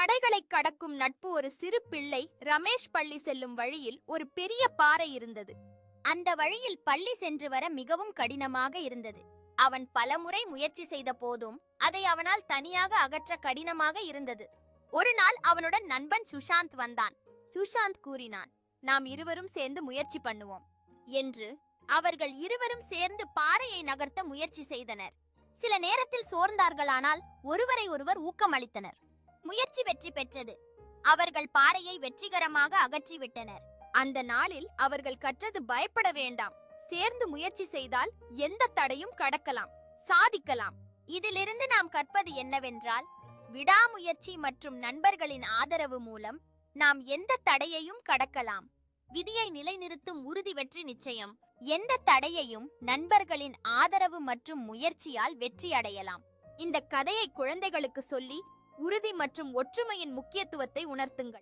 தடைகளை கடக்கும் நட்பு. ஒரு சிறு பிள்ளை ரமேஷ் பள்ளி செல்லும் வழியில் ஒரு பெரிய பாறை இருந்தது. அந்த வழியில் பள்ளி சென்று வர மிகவும் கடினமாக இருந்தது. அவன் பலமுறை முயற்சி செய்த போதும் அதை அவனால் தனியாக அகற்ற கடினமாக இருந்தது. ஒரு நாள் அவனுடன் நண்பன் சுஷாந்த் வந்தான். சுஷாந்த் கூறினான், நாம் இருவரும் சேர்ந்து முயற்சி பண்ணுவோம் என்று. அவர்கள் இருவரும் சேர்ந்து பாறையை நகர்த்த முயற்சி செய்தனர். சில நேரத்தில் சோர்ந்தார்களானால் ஒருவரை ஒருவர் ஊக்கமளித்தனர். முயற்சி வெற்றி பெற்றது. அவர்கள் பாறையை வெற்றிகரமாக அகற்றிவிட்டனர். அந்த நாளில் அவர்கள் கற்றது பயப்பட வேண்டாம். சேர்ந்து முயற்சி செய்தால் எந்த தடையும் கடக்கலாம், சாதிக்கலாம். இதிலிருந்து நாம் கற்பது என்னவென்றால், விடாமுயற்சி மற்றும் நண்பர்களின் ஆதரவு மூலம் நாம் எந்த தடையையும் கடக்கலாம். விதியை நிலைநிறுத்தும் உறுதி வெற்றி நிச்சயம். எந்த தடையையும் நண்பர்களின் ஆதரவு மற்றும் முயற்சியால் வெற்றி அடையலாம். இந்த கதையை குழந்தைகளுக்கு சொல்லி உறுதி மற்றும் ஒற்றுமையின் முக்கியத்துவத்தை உணர்த்துங்கள்.